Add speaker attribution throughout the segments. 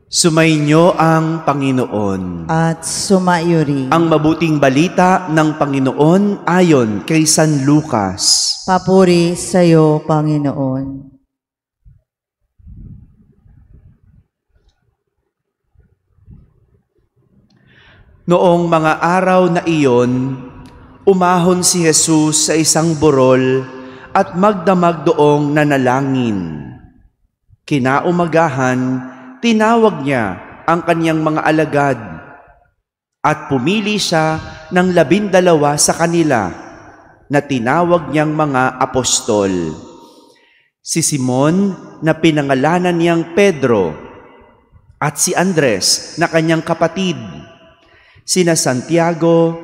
Speaker 1: Sumainyo ang Panginoon.
Speaker 2: At sumayo rin.
Speaker 1: Ang mabuting balita ng Panginoon ayon kay San Lucas.
Speaker 2: Papuri sa iyo, Panginoon.
Speaker 1: Noong mga araw na iyon, umahon si Jesus sa isang burol at magdamag doong nanalangin. Kinaumagahan, tinawag niya ang kanyang mga alagad at pumili siya ng 12 sa kanila na tinawag niyang mga apostol. Si Simon na pinangalanan niyang Pedro at si Andres na kanyang kapatid, sina Santiago,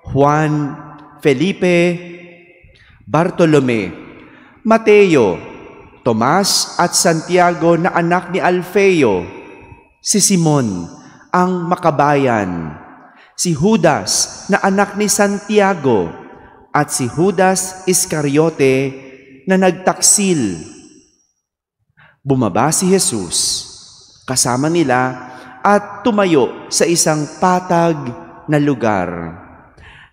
Speaker 1: Juan, Felipe, Bartolome, Mateo, Tomas at Santiago na anak ni Alfeo, si Simon ang makabayan, si Judas na anak ni Santiago at si Judas Iscariote na nagtaksil. Bumaba si Jesus kasama nila at tumayo sa isang patag na lugar.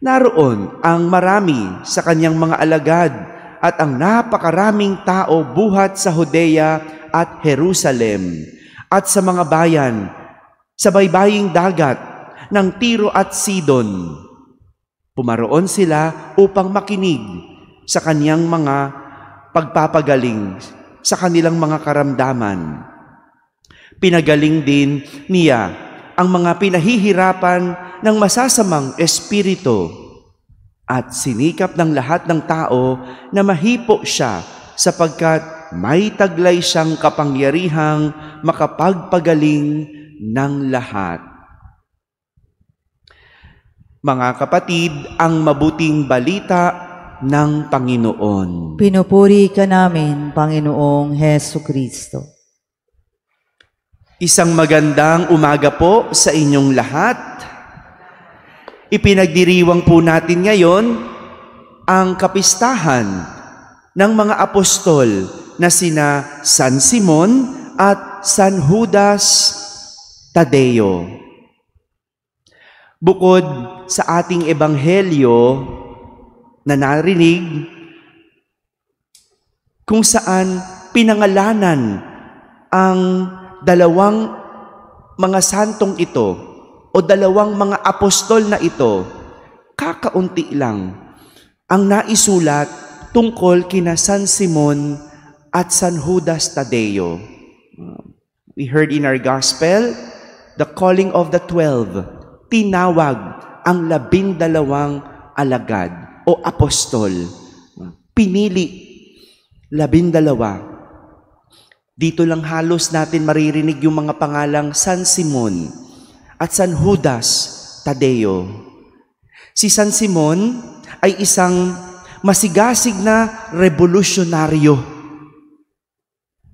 Speaker 1: Naroon ang marami sa kanyang mga alagad at ang napakaraming tao buhat sa Judea at Jerusalem at sa mga bayan sa baybaying dagat ng Tiro at Sidon. Pumaroon sila upang makinig sa kaniyang mga pagpapagaling sa kanilang mga karamdaman. Pinagaling din niya ang mga pinahihirapan ng masasamang espiritu at sinikap ng lahat ng tao na mahipo siya sapagkat may taglay siyang kapangyarihang makapagpagaling ng lahat. Mga kapatid, ang mabuting balita ng Panginoon.
Speaker 2: Pinupuri ka namin, Panginoong Hesukristo.
Speaker 1: Isang magandang umaga po sa inyong lahat. Ipinagdiriwang po natin ngayon ang kapistahan ng mga apostol na sina San Simon at San Judas Tadeo. Bukod sa ating ebanghelyo na narinig kung saan pinangalanan ang dalawang mga santong ito o dalawang mga apostol na ito, kakaunti lang ang naisulat tungkol kina San Simon at San Judas Tadeo. We heard in our gospel, the calling of the 12, tinawag ang 12 alagad o apostol. Pinili 12. Dito lang halos natin maririnig yung mga pangalang San Simon at San Judas Tadeo. Si San Simon ay isang masigasig na revolusyonaryo.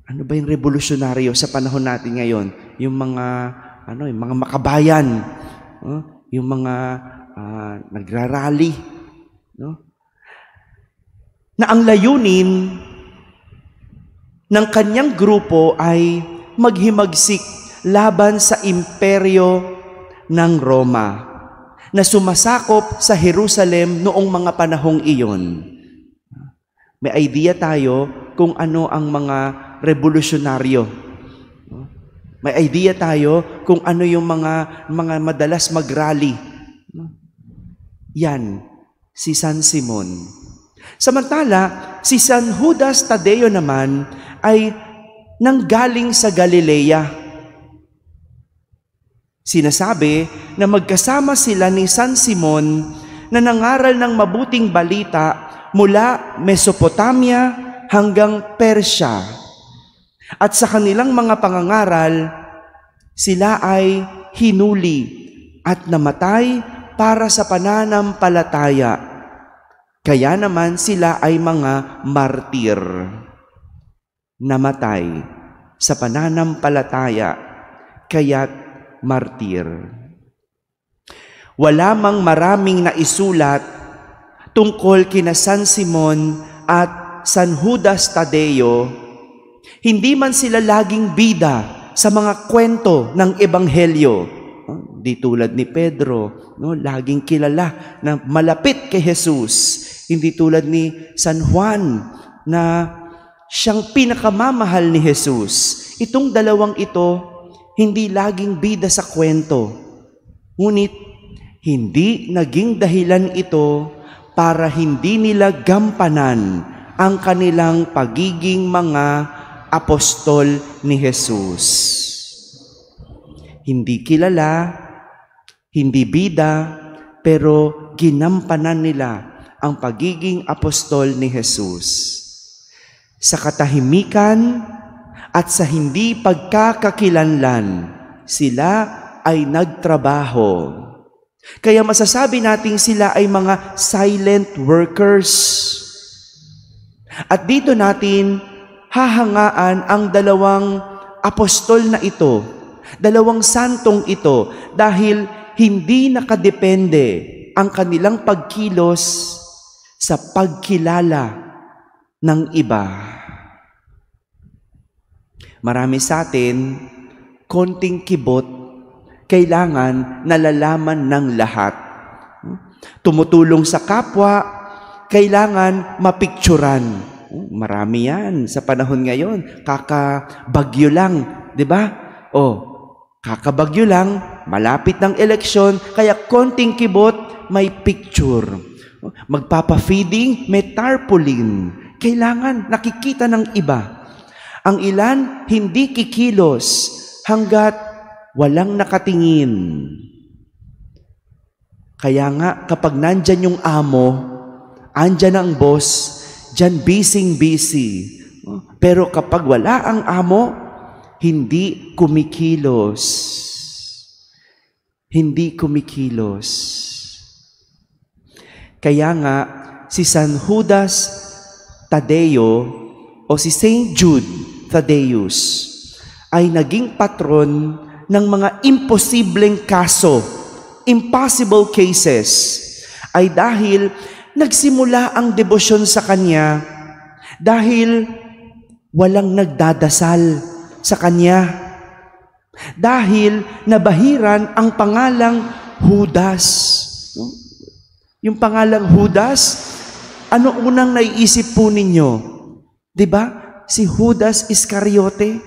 Speaker 1: Ano ba yung revolusyonaryo sa panahon natin ngayon? Yung mga mga makabayan, yung mga nagrarally, no? Na ang layunin ng kanyang grupo ay maghimagsik laban sa imperyo ng Roma na sumasakop sa Jerusalem noong mga panahong iyon. May idea tayo kung ano ang mga revolusyonaryo. May idea tayo kung ano yung mga madalas mag-rally. Yan, si San Simon. Samantala, si San Judas Tadeo naman ay nanggaling sa Galilea. Sinasabi na magkasama sila ni San Simon na nangaral ng mabuting balita mula Mesopotamia hanggang Persya. At sa kanilang mga pangangaral, sila ay hinuli at namatay para sa pananampalataya. Kaya naman sila ay mga martir. Namatay sa pananampalataya, kaya't martir. Wala mang maraming naisulat tungkol kina San Simon at San Judas Tadeo, hindi man sila laging bida sa mga kwento ng Ebanghelyo. Di tulad ni Pedro, laging kilala na malapit kay Jesus. Hindi tulad ni San Juan na siyang pinakamamahal ni Jesus. Itong dalawang ito, hindi laging bida sa kwento. Ngunit, hindi naging dahilan ito para hindi nila gampanan ang kanilang pagiging mga apostol ni Jesus. Hindi kilala, hindi bida, pero ginampanan nila ang pagiging apostol ni Jesus. Sa katahimikan at sa hindi pagkakakilanlan, sila ay nagtrabaho. Kaya masasabi nating sila ay mga silent workers. At dito natin hahangaan ang dalawang apostol na ito, dalawang santong ito, dahil hindi nakadepende ang kanilang pagkilos sa pagkilala ng iba. Marami sa atin, konting kibot, kailangan nalalaman ng lahat. Tumutulong sa kapwa, kailangan mapikturan. Marami yan sa panahon ngayon. Kakabagyo lang, di ba? Kakabagyo lang, malapit ng eleksyon, kaya konting kibot, may picture. Magpapa-feeding, may tarpaulin. Kailangan nakikita ng iba. Ang ilan, hindi kikilos hanggat walang nakatingin. Kaya nga, kapag nandyan yung amo, andyan ang boss, dyan busy. Pero kapag wala ang amo, hindi kumikilos. Hindi kumikilos. Kaya nga, si San Judas Tadeo o si Saint Jude Thaddeus ay naging patron ng mga imposibleng kaso, impossible cases, ay dahil nagsimula ang debosyon sa kanya dahil walang nagdadasal sa kanya. Dahil nabahiran ang pangalang Judas. Yung pangalang Judas, ano unang naiisip po ninyo? Diba? Si Judas Iscariote,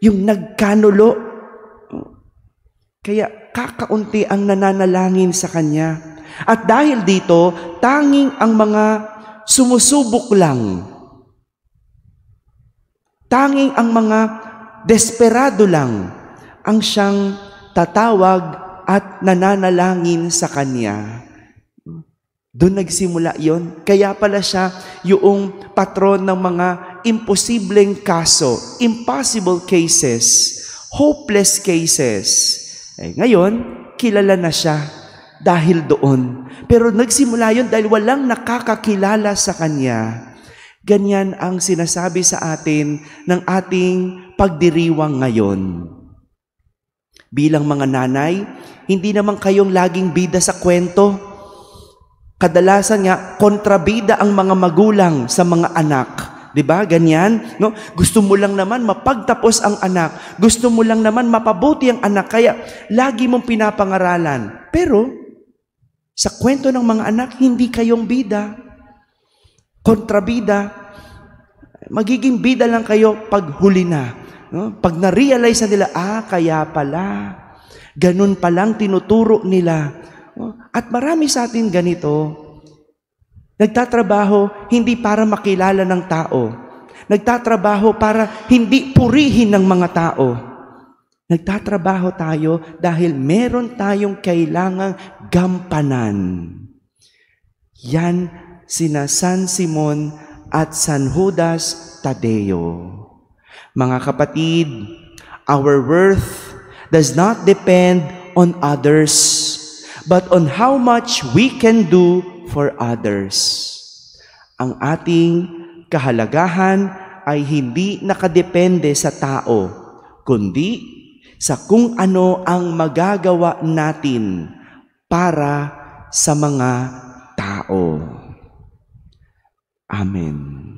Speaker 1: yung nagkanulo. Kaya kakaunti ang nananalangin sa kanya. At dahil dito, tanging ang mga sumusubok lang. Tanging ang mga desperado lang ang siyang tatawag at nananalangin sa kanya. Doon nagsimula yon. Kaya pala siya yung patron ng mga imposibleng kaso, impossible cases, hopeless cases. Ngayon, kilala na siya dahil doon. Pero nagsimula yon dahil walang nakakakilala sa kanya. Ganyan ang sinasabi sa atin ng ating pagdiriwang ngayon. Bilang mga nanay, hindi naman kayong laging bida sa kwento. Kadalasan nga, kontrabida ang mga magulang sa mga anak. Diba? Ganyan. No? Gusto mo lang naman mapagtapos ang anak. Gusto mo lang naman mapabuti ang anak. Kaya lagi mong pinapangaralan. Pero, sa kwento ng mga anak, hindi kayong bida. Kontrabida. Magiging bida lang kayo pag huli na. No? Pag na-realize na nila, kaya pala. Ganun palang tinuturo nila. At marami sa atin ganito. Nagtatrabaho hindi para makilala ng tao. Nagtatrabaho para hindi purihin ng mga tao. Nagtatrabaho tayo dahil meron tayong kailangang gampanan. Yan sina San Simon at San Judas Tadeo. Mga kapatid, our worth does not depend on others, but on how much we can do for others. Ang ating kahalagahan ay hindi nakadepende sa tao, kundi sa kung ano ang magagawa natin para sa mga tao. Amen.